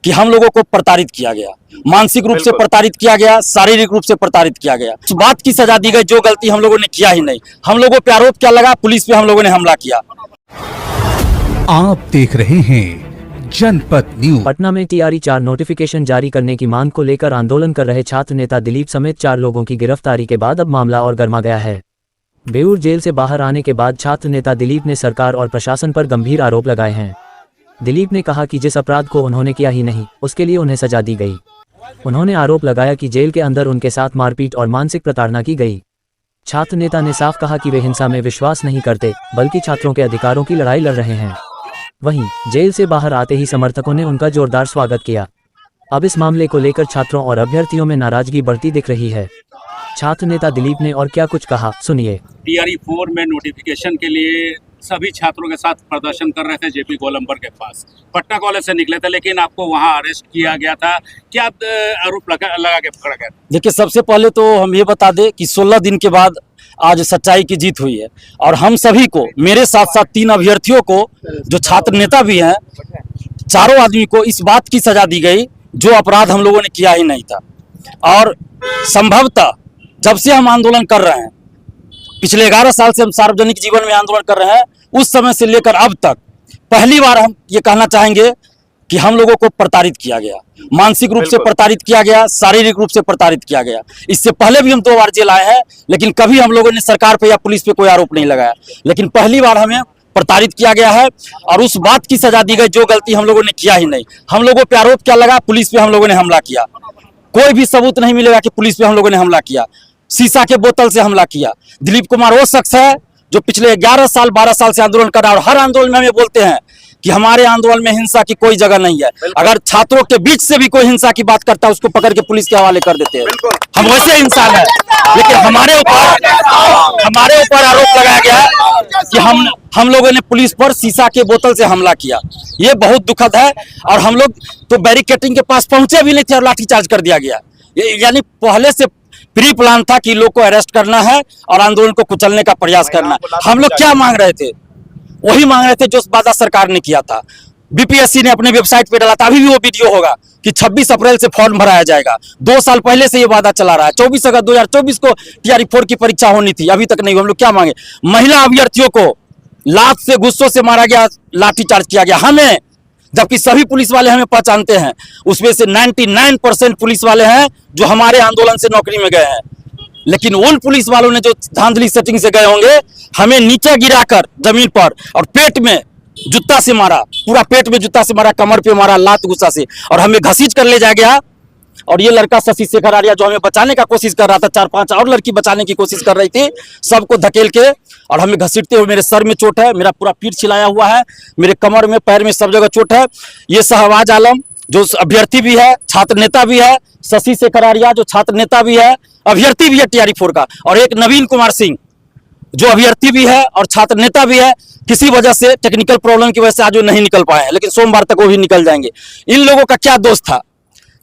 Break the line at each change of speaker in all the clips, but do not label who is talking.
कि हम लोगों को प्रताड़ित किया गया, मानसिक रूप से प्रताड़ित किया गया, शारीरिक रूप से प्रताड़ित किया गया। इस बात की सजा दी गई जो गलती हम लोगों ने किया ही नहीं। हम लोगों पे आरोप क्या लगा, पुलिस पे हम लोगों ने हमला किया।
आप देख रहे हैं जनपद न्यूज।
पटना में टीआरई 4 नोटिफिकेशन जारी करने की मांग को लेकर आंदोलन कर रहे छात्र नेता दिलीप समेत 4 लोगों की गिरफ्तारी के बाद अब मामला और गर्मा गया है। बेऊर जेल से बाहर आने के बाद छात्र नेता दिलीप ने सरकार और प्रशासन पर गंभीर आरोप लगाए हैं। दिलीप ने कहा कि जिस अपराध को उन्होंने किया ही नहीं, उसके लिए उन्हें सजा दी गई। उन्होंने आरोप लगाया कि जेल के अंदर उनके साथ मारपीट और मानसिक प्रताड़ना की गई। छात्र नेता ने साफ कहा कि वे हिंसा में विश्वास नहीं करते, बल्कि छात्रों के अधिकारों की लड़ाई लड़ रहे हैं। वहीं जेल से बाहर आते ही समर्थकों ने उनका जोरदार स्वागत किया। अब इस मामले को लेकर छात्रों और अभ्यर्थियों में नाराजगी बढ़ती दिख रही है। छात्र नेता दिलीप ने और क्या कुछ कहा, सुनिए।
टीआरई 4 में नोटिफिकेशन के लिए सभी छात्रों के साथ प्रदर्शन कर रहे थे जेपी गोलंबर के पास। पटना कॉलेज से निकले थे, लेकिन आपको वहां अरेस्ट किया गया था। क्या आरोप लगा के पकड़ा गया?
देखिए, सबसे पहले तो हम ये बता दें कि 16 दिन के बाद आज सच्चाई की जीत हुई है और हम सभी को, मेरे साथ साथ 3 अभ्यर्थियों को जो छात्र नेता भी हैं, चारों आदमी को इस बात की सजा दी गई जो अपराध हम लोगों ने किया ही नहीं था। और संभवतः जब से हम आंदोलन कर रहे हैं, पिछले 11 साल से हम सार्वजनिक जीवन में आंदोलन कर रहे हैं, उस समय से लेकर अब तक पहली बार हम ये कहना चाहेंगे कि हम लोगों को प्रताड़ित किया गया, मानसिक रूप से प्रताड़ित किया गया, शारीरिक रूप से प्रताड़ित किया गया। इससे पहले भी हम 2 बार जेल आए हैं, लेकिन कभी हम लोगों ने सरकार पे या पुलिस पे कोई आरोप नहीं लगाया। लेकिन पहली बार हमें प्रताड़ित किया गया है और उस बात की सजा दी गई जो गलती हम लोगों ने किया ही नहीं। हम लोगों पे आरोप क्या लगा, पुलिस पे हम लोगों ने हमला किया। कोई भी सबूत नहीं मिलेगा कि पुलिस पे हम लोगों ने हमला किया। शीशा के बोतल से हमला किया। दिलीप कुमार वो शख्स है जो पिछले 11 साल 12 साल से आंदोलन कर रहा है और हर आंदोलन में हमें बोलते हैं कि हमारे आंदोलन में हिंसा की कोई जगह नहीं है। अगर छात्रों के बीच से भी कोई हिंसा की बात करता है, उसको पकड़ के पुलिस के हवाले कर देते हैं। हम वैसे इंसान हैं, लेकिन हमारे ऊपर आरोप लगाया गया कि हम लोगों ने पुलिस पर शीशा के बोतल से हमला किया। ये बहुत दुखद है और हम लोग तो बैरिकेडिंग के पास पहुंचे भी नहीं थे और लाठीचार्ज कर दिया गया। यानी पहले से प्री प्लान था कि लोग को अरेस्ट करना है और आंदोलन को कुचलने का प्रयास करना है। हम लोग क्या मांग रहे थे, वही मांग रहे थे जो वादा सरकार ने किया था। बीपीएससी ने अपने वेबसाइट पे डाला था, अभी भी वो वीडियो होगा कि 26 अप्रैल से फॉर्म भराया जाएगा। 2 साल पहले से ये वादा चला रहा है। 24 अगस्त 2024 को टीआरई 4 की परीक्षा होनी थी, अभी तक नहीं। हम लोग क्या मांगे? महिला अभ्यर्थियों को लात से, गुस्सों से मारा गया, लाठीचार्ज किया गया हमें, जबकि सभी पुलिस वाले हमें पहचानते हैं। उसमें से 99% पुलिस वाले हैं जो हमारे आंदोलन से नौकरी में गए हैं। लेकिन उन पुलिस वालों ने जो धांधली सेटिंग से गए होंगे, हमें नीचे गिराकर जमीन पर और पेट में जूता से मारा, पूरा पेट में जूता से मारा, कमर पे मारा, लात गुस्सा से, और हमें घसीट कर ले जाया गया। और ये लड़का शशि शेखर आर्या जो हमें बचाने का कोशिश कर रहा था, 4-5 और लड़की बचाने की कोशिश कर रही थी, सबको धकेल के और हमें घसीटते हुए, मेरे सर में चोट है, मेरा पूरा पीठ छिलाया हुआ है, मेरे कमर में, पैर में, सब जगह चोट है। ये शहबाज आलम जो अभ्यर्थी भी है, छात्र नेता भी है, शशि शेखर आर्या जो छात्र नेता भी है, अभ्यर्थी भी है टीआरई 4 का, और एक नवीन कुमार सिंह जो अभ्यर्थी भी है और छात्र नेता भी है। किसी वजह से, टेक्निकल प्रॉब्लम की वजह से आज वो नहीं निकल पाए हैं, लेकिन सोमवार तक वो भी निकल जाएंगे। इन लोगों का क्या दोष था?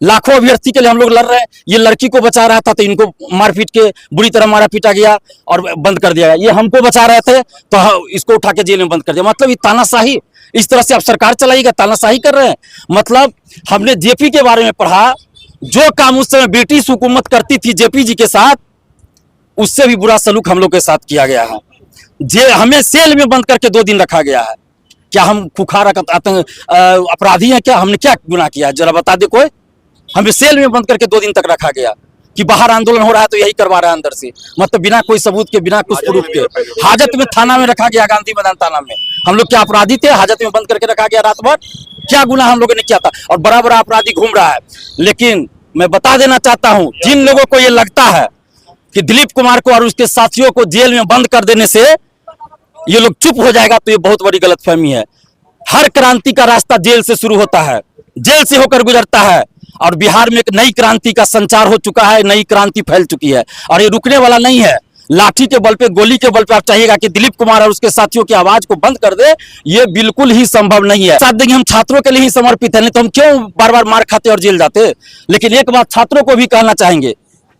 लाखों अभ्यर्थी के लिए हम लोग लड़ रहे हैं। ये लड़की को बचा रहा था तो इनको मारपीट के बुरी तरह मारा पीटा गया और बंद कर दिया गया। ये हमको बचा रहे थे तो इसको उठा के जेल में बंद कर दिया। मतलब ये तानाशाही, इस तरह से अब सरकार चलाएगी, तानाशाही कर रहे हैं। मतलब हमने जेपी के बारे में पढ़ा, जो काम उस समय ब्रिटिश हुकूमत करती थी जेपी जी के साथ, उससे भी बुरा सलूक हम लोग के साथ किया गया है। हमें सेल में बंद करके 2 दिन रखा गया है। क्या हम खुखार अपराधी हैं? क्या हमने क्या गुनाह किया है? जरा बता दे कोई। हमें सेल में बंद करके 2 दिन तक रखा गया कि बाहर आंदोलन हो रहा है तो यही करवा रहा है अंदर से। मतलब बिना कोई सबूत के, बिना कुछ प्रूफ के। हाजत में थाना में रखा गया, गांधी मैदान थाना में। हम लोग क्या अपराधी थे? हाजत में बंद करके रखा गया रात भर। क्या गुनाह हम लोगों ने किया था? और बड़ा बड़ा अपराधी घूम रहा है। लेकिन मैं बता देना चाहता हूं, जिन लोगों को ये लगता है कि दिलीप कुमार को और उसके साथियों को जेल में बंद कर देने से ये लोग चुप हो जाएगा, तो ये बहुत बड़ी गलतफहमी है। हर क्रांति का रास्ता जेल से शुरू होता है, जेल से होकर गुजरता है। और बिहार में एक नई क्रांति का संचार हो चुका है, नई क्रांति फैल चुकी है और ये रुकने वाला नहीं है। लाठी के बल पे, गोली के बल पे आप चाहिएगा कि दिलीप कुमार और उसके साथियों की आवाज को बंद कर दे, ये बिल्कुल ही संभव नहीं है। साथ देंगे, हम छात्रों के लिए ही समर्पित है, नहीं तो हम क्यों बार बार मार खाते और जेल जाते। लेकिन एक बात छात्रों को भी कहना चाहेंगे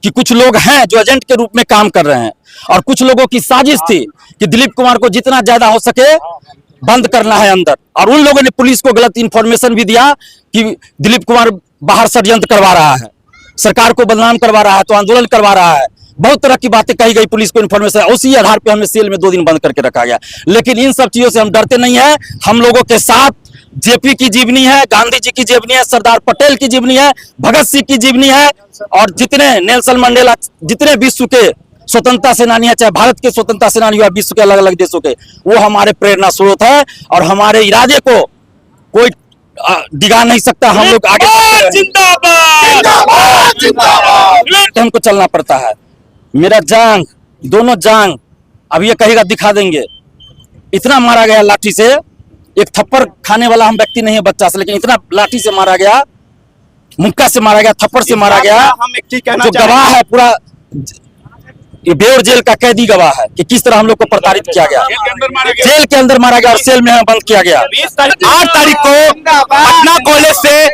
कि कुछ लोग हैं जो एजेंट के रूप में काम कर रहे हैं और कुछ लोगों की साजिश थी कि दिलीप कुमार को जितना ज्यादा हो सके बंद करना है अंदर। और उन लोगों ने पुलिस को गलत इंफॉर्मेशन भी दिया कि दिलीप कुमार बाहर षड्यंत्र करवा रहा है, सरकार को बदनाम करवा रहा है, तो आंदोलन करवा रहा है। बहुत तरह की बातें कही गई पुलिस को इन्फॉर्मेशन, उसी आधार पे हमें सेल में 2 दिन बंद करके रखा गया। लेकिन इन सब चीजों से हम डरते नहीं है। हम लोगों के साथ जेपी की जीवनी है, गांधी जी की जीवनी है, सरदार पटेल की जीवनी है, भगत सिंह की जीवनी है, और जितने नेल्सन मंडेला, जितने विश्व के स्वतंत्रता सेनानी है, चाहे भारत के स्वतंत्रता सेनानी या विश्व के अलग अलग देशों के, वो हमारे प्रेरणा स्रोत है। और हमारे इरादे को कोई डिगा नहीं सकता। हम लोग आगे हमको चलना पड़ता है। मेरा जांग, दोनों जांग, अब ये कहेगा दिखा देंगे। इतना मारा गया लाठी से, एक थप्पड़ खाने वाला हम व्यक्ति नहीं है बच्चा से, लेकिन इतना लाठी से मारा गया, मुक्का से मारा गया, थप्पड़ से मारा गया।
हम एक चीज कहना
जो गवाह है पूरा, ये बेउर जेल का कैदी गवाह है कि किस तरह हम लोग को प्रताड़ित किया गया,
जेल के अंदर मारा गया।
जेल के अंदर मारा गया और सेल में हमें बंद किया गया।
8 तारीख को पटना कॉलेज से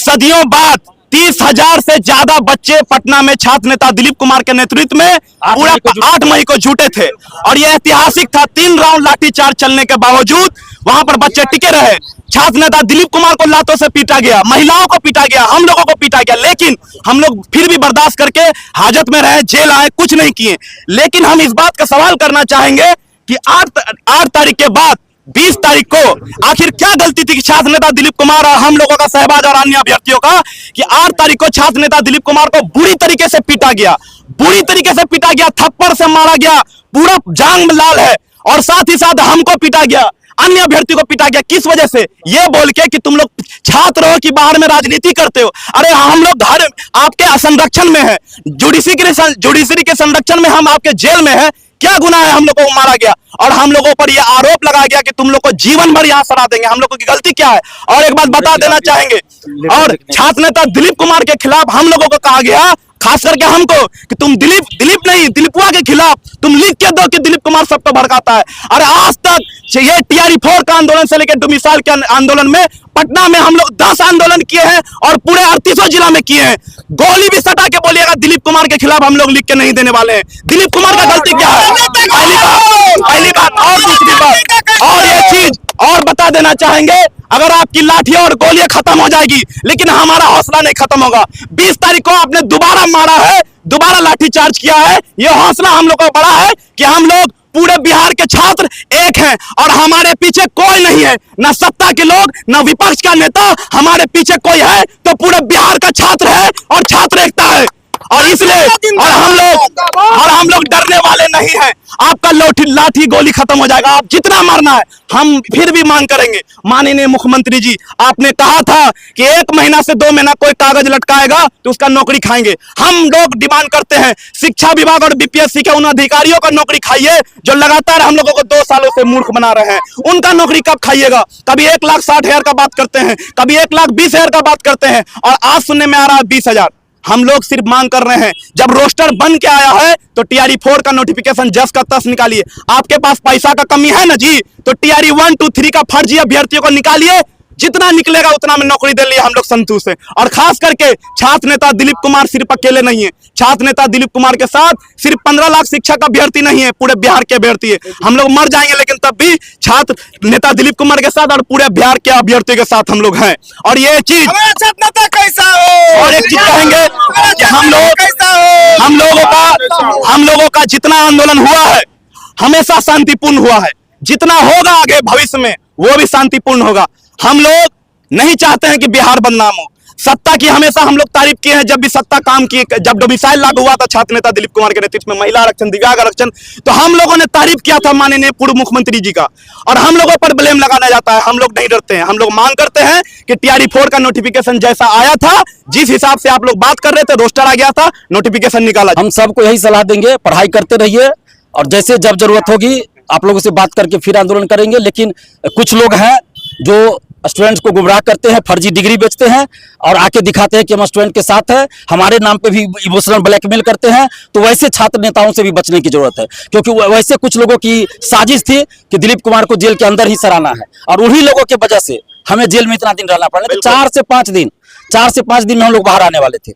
सदियों बाद 30,000 से ज्यादा बच्चे पटना में छात्र नेता दिलीप कुमार के नेतृत्व में पूरा 8 मई को जुटे थे। और यह ऐतिहासिक था। 3 राउंड लाठीचार्ज चलने के बावजूद वहां पर बच्चे टिके रहे। छात्र नेता दिलीप कुमार को लातों से पीटा गया, महिलाओं को पीटा गया, हम लोगों को पीटा गया, लेकिन हम लोग फिर भी बर्दाश्त करके हाजत में रहे, जेल आए, कुछ नहीं किए। लेकिन हम इस बात का सवाल करना चाहेंगे कि 8 तारीख के बाद 20 तारीख को आखिर क्या गलती थी कि छात्र नेता दिलीप कुमार और हम लोगों का, सहबाज और अन्य अभ्यर्थियों का, कि 8 तारीख को छात्र नेता दिलीप कुमार को बुरी तरीके से पीटा गया, बुरी तरीके से पीटा गया, थप्पड़ से मारा गया, पूरा जांग लाल है। और साथ ही साथ हमको पीटा गया, अन्य अभ्यर्थी को पीटा गया। किस वजह से? ये बोल के कि तुम लोग छात्र हो कि बाहर में राजनीति करते हो। अरे हम लोग घर आपके संरक्षण में है, जुडिशरी के संरक्षण में, हम आपके जेल में है। क्या गुनाह है हम लोगों को मारा गया? और हम लोगों पर यह आरोप लगाया गया कि तुम लोग को जीवन भर यहां सड़ा देंगे। हम लोगों की गलती क्या है? और एक बात बता देना चाहेंगे, और छात्र नेता दिलीप कुमार के खिलाफ हम लोगों को कहा गया, खास करके हमको, कि तुम दिलीप नहीं, दिलीपुआ के खिलाफ तुम लिख के दो कि दिलीप कुमार सबको भड़काता है। अरे आज तक ये TRE4 का आंदोलन से लेकर डोमिसाइल के आंदोलन में पटना में हम लोग 10 आंदोलन किए हैं और पूरे 38 जिला में किए हैं। गोली भी सटा के बोलिएगा दिलीप कुमार के खिलाफ हम लोग लिख के नहीं देने वाले हैं। दिलीप कुमार का गलती क्या है? पहली बात। और दूसरी बात, और ये चीज और बता देना चाहेंगे, अगर आपकी लाठी और गोलियां खत्म हो जाएगी, लेकिन हमारा हौसला नहीं खत्म होगा। 20 तारीख को आपने दोबारा मारा है, दोबारा लाठीचार्ज किया है। यह हौसला हम लोग का बड़ा है कि हम लोग पूरे बिहार के छात्र एक हैं और हमारे पीछे कोई नहीं है, ना सत्ता के लोग, ना विपक्ष का नेता। हमारे पीछे कोई है तो पूरे बिहार का छात्र है और छात्र एकता है। और इसलिए और हम लोग डरने वाले नहीं हैं। आपका लाठी गोली खत्म हो जाएगा, आप जितना मारना है हम फिर भी मांग करेंगे। माननीय मुख्यमंत्री जी, आपने कहा था कि 1 महीना से 2 महीना कोई कागज लटकाएगा तो उसका नौकरी खाएंगे। हम लोग डिमांड करते हैं, शिक्षा विभाग और BPSC के उन अधिकारियों का नौकरी खाइए जो लगातार हम लोगों को 2 सालों से मूर्ख बना रहे हैं। उनका नौकरी कब खाइएगा? कभी 1,60,000 का बात करते हैं, कभी 1,20,000 का बात करते हैं, और आज सुनने में आ रहा है 20,000। हम लोग सिर्फ मांग कर रहे हैं, जब रोस्टर बन के आया है तो TRE4 का नोटिफिकेशन जस का तस निकालिए। आपके पास पैसा का कमी है ना जी, तो TRE 1, 2, 3 का फर्जी अभ्यर्थियों को निकालिए। जितना निकलेगा उतना में नौकरी दे लिए हम लोग संतुष्ट हैं। और खास करके छात्र नेता दिलीप कुमार सिर्फ अकेले नहीं है। छात्र नेता दिलीप कुमार के साथ सिर्फ 15 लाख शिक्षक अभ्यर्थी नहीं है, पूरे बिहार के अभ्यर्थी है। हम लोग मर जाएंगे लेकिन तब भी छात्र नेता दिलीप कुमार के साथ और पूरे बिहार के अभ्यर्थी के साथ हम लोग हैं। और ये चीज
कैसा हो,
और एक चीज कहेंगे कि हम लोगों का जितना आंदोलन हुआ है हमेशा शांतिपूर्ण हुआ है, जितना होगा आगे भविष्य में वो भी शांतिपूर्ण होगा। हम लोग नहीं चाहते हैं कि बिहार बदनाम हो। सत्ता की हमेशा हम लोग तारीफ किए हैं, जब भी सत्ता काम की, जब डोमिसाइल लागू हुआ था छात्र नेता दिलीप कुमार के नेतृत्व में, महिला आरक्षण, दिव्यांग आरक्षण, तो हम लोगों ने तारीफ किया था माननीय पूर्व मुख्यमंत्री जी का। और हम लोगों पर ब्लेम लगाया जाता है, हम लोग नहीं डरते हैं। हम लोग मांग करते हैं कि TRE4 का नोटिफिकेशन जैसा आया था, जिस हिसाब से आप लोग बात कर रहे थे, रोस्टर आ गया था, नोटिफिकेशन निकाला।
हम सबको यही सलाह देंगे, पढ़ाई करते रहिए और जैसे जब जरूरत होगी आप लोगों से बात करके फिर आंदोलन करेंगे। लेकिन कुछ लोग हैं जो स्टूडेंट्स को गुमराह करते हैं, फर्जी डिग्री बेचते हैं और आके दिखाते हैं कि हम स्टूडेंट के साथ हैं, हमारे नाम पे भी इमोशनल ब्लैकमेल करते हैं। तो वैसे छात्र नेताओं से भी बचने की जरूरत है, क्योंकि वैसे कुछ लोगों की साजिश थी कि दिलीप कुमार को जेल के अंदर ही सराहना है, और उन्हीं लोगों की वजह से हमें जेल में इतना दिन रहना पड़ा। 4 से 5 दिन में हम लोग बाहर आने वाले थे।